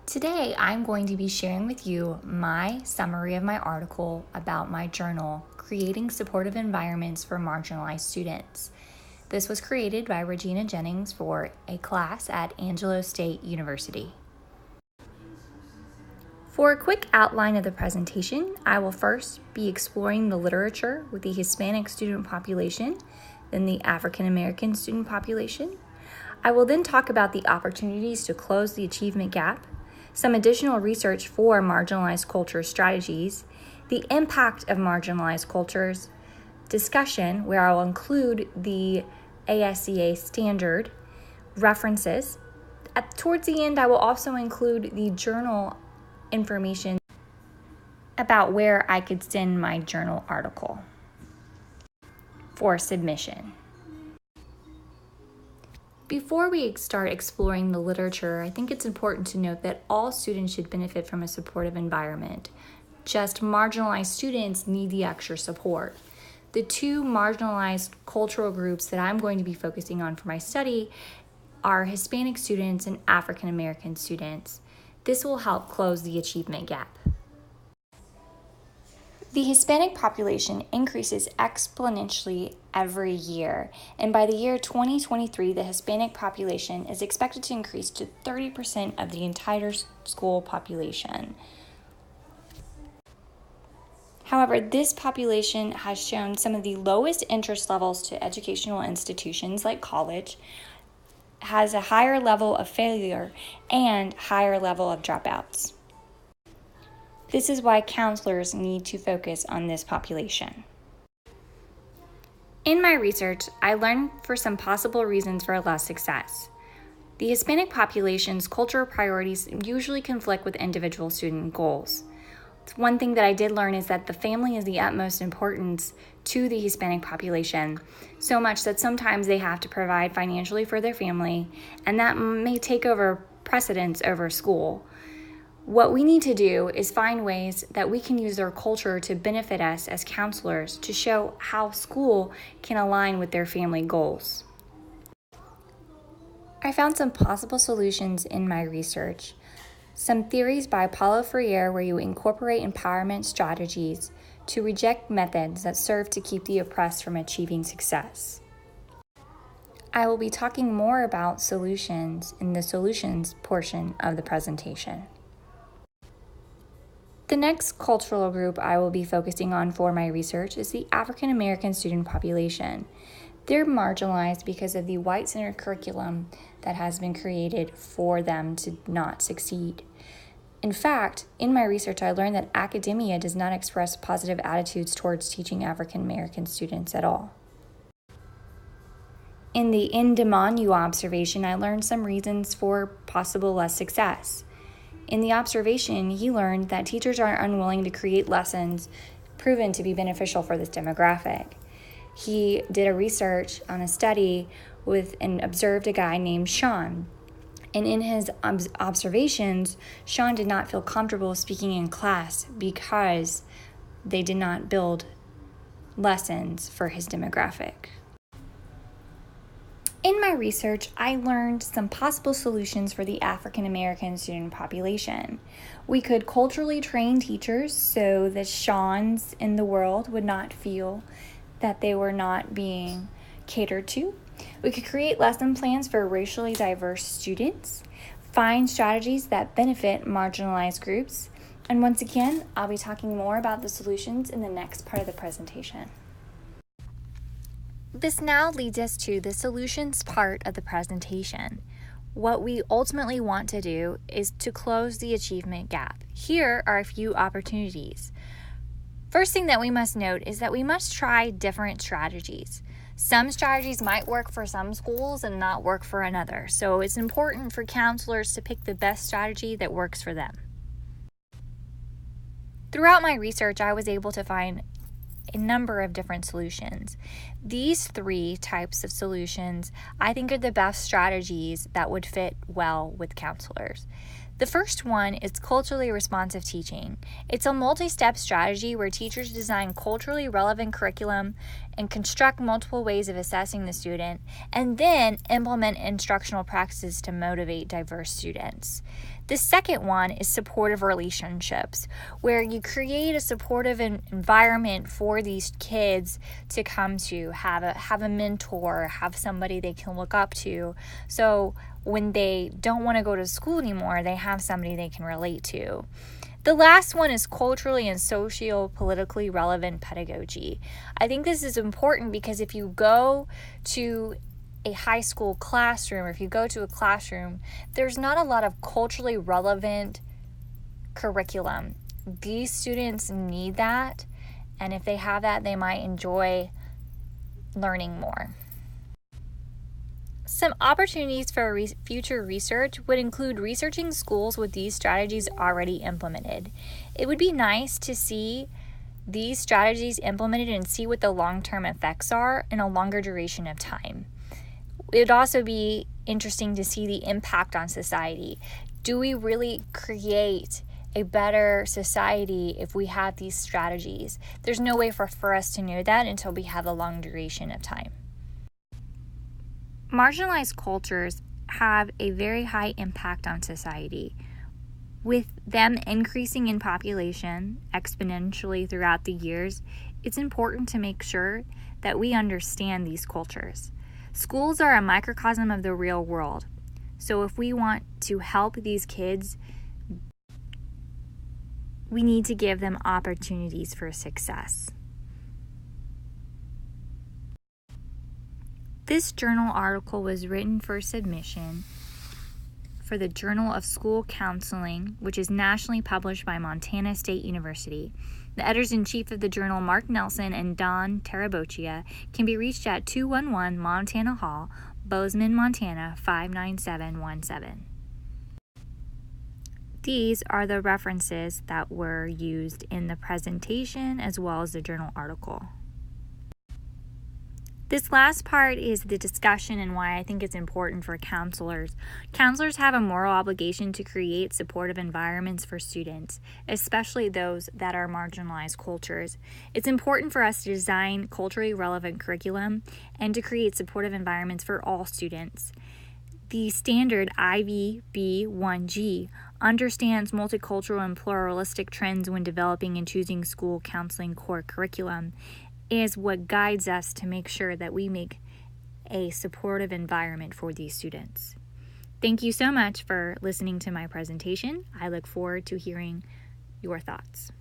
Today, I'm going to be sharing with you my summary of my article about my journal, Creating Supportive Environments for Marginalized Students. This was created by Regina Jennings for a class at Angelo State University. For a quick outline of the presentation, I will first be exploring the literature with the Hispanic student population, then the African American student population. I will then talk about the opportunities to close the achievement gap, some additional research for marginalized culture strategies, the impact of marginalized cultures, discussion where I will include the ASCA standard, references. Towards the end, I will also include the journal information about where I could send my journal article for submission. Before we start exploring the literature, I think it's important to note that all students should benefit from a supportive environment. Just marginalized students need the extra support. The two marginalized cultural groups that I'm going to be focusing on for my study are Hispanic students and African American students. This will help close the achievement gap. The Hispanic population increases exponentially every year, and by the year 2023, the Hispanic population is expected to increase to 30% of the entire school population. However, this population has shown some of the lowest interest levels to educational institutions like college, has a higher level of failure, and higher level of dropouts. This is why counselors need to focus on this population. In my research, I learned for some possible reasons for less success. The Hispanic population's cultural priorities usually conflict with individual student goals. One thing that I did learn is that the family is the utmost importance to the Hispanic population, so much that sometimes they have to provide financially for their family, and that may take over precedence over school. What we need to do is find ways that we can use their culture to benefit us as counselors to show how school can align with their family goals. I found some possible solutions in my research. Some theories by Paulo Freire where you incorporate empowerment strategies to reject methods that serve to keep the oppressed from achieving success. I will be talking more about solutions in the solutions portion of the presentation. The next cultural group I will be focusing on for my research is the African American student population. They're marginalized because of the white-centered curriculum that has been created for them to not succeed. In fact, in my research, I learned that academia does not express positive attitudes towards teaching African American students at all. In the in-demand observation, I learned some reasons for possible less success. In the observation, he learned that teachers are unwilling to create lessons proven to be beneficial for this demographic. He did a research on a study and observed a guy named Sean. And in his observations, Sean did not feel comfortable speaking in class because they did not build lessons for his demographic. In my research, I learned some possible solutions for the African American student population. We could culturally train teachers so that Sean's in the world would not feel that they were not being catered to. We could create lesson plans for racially diverse students, find strategies that benefit marginalized groups, and once again, I'll be talking more about the solutions in the next part of the presentation. This now leads us to the solutions part of the presentation. What we ultimately want to do is to close the achievement gap. Here are a few opportunities. First thing that we must note is that we must try different strategies. Some strategies might work for some schools and not work for another, so it's important for counselors to pick the best strategy that works for them. Throughout my research, I was able to find a number of different solutions. These 3 types of solutions I think are the best strategies that would fit well with counselors. The first one is culturally responsive teaching. It's a multi-step strategy where teachers design culturally relevant curriculum and construct multiple ways of assessing the student, and then implement instructional practices to motivate diverse students. The second one is supportive relationships, where you create a supportive environment for these kids to come to, have a mentor, have somebody they can look up to. So when they don't want to go to school anymore, they have somebody they can relate to. The last one is culturally and socio-politically relevant pedagogy. I think this is important because if you go to a high school classroom, or if you go to a classroom, there's not a lot of culturally relevant curriculum. These students need that, and if they have that, they might enjoy learning more. Some opportunities for future research would include researching schools with these strategies already implemented. It would be nice to see these strategies implemented and see what the long-term effects are in a longer duration of time. It would also be interesting to see the impact on society. Do we really create a better society if we have these strategies? There's no way for us to know that until we have a long duration of time. Marginalized cultures have a very high impact on society. With them increasing in population exponentially throughout the years, it's important to make sure that we understand these cultures. Schools are a microcosm of the real world. So if we want to help these kids, we need to give them opportunities for success. This journal article was written for submission for the Journal of School Counseling, which is nationally published by Montana State University. The editors-in-chief of the journal, Mark Nelson and Don Teraboccia, can be reached at 211 Montana Hall, Bozeman, Montana 59717. These are the references that were used in the presentation as well as the journal article. This last part is the discussion and why I think it's important for counselors. Counselors have a moral obligation to create supportive environments for students, especially those that are marginalized cultures. It's important for us to design culturally relevant curriculum and to create supportive environments for all students. The standard IVB1G understands multicultural and pluralistic trends when developing and choosing school counseling core curriculum, is what guides us to make sure that we make a supportive environment for these students. Thank you so much for listening to my presentation. I look forward to hearing your thoughts.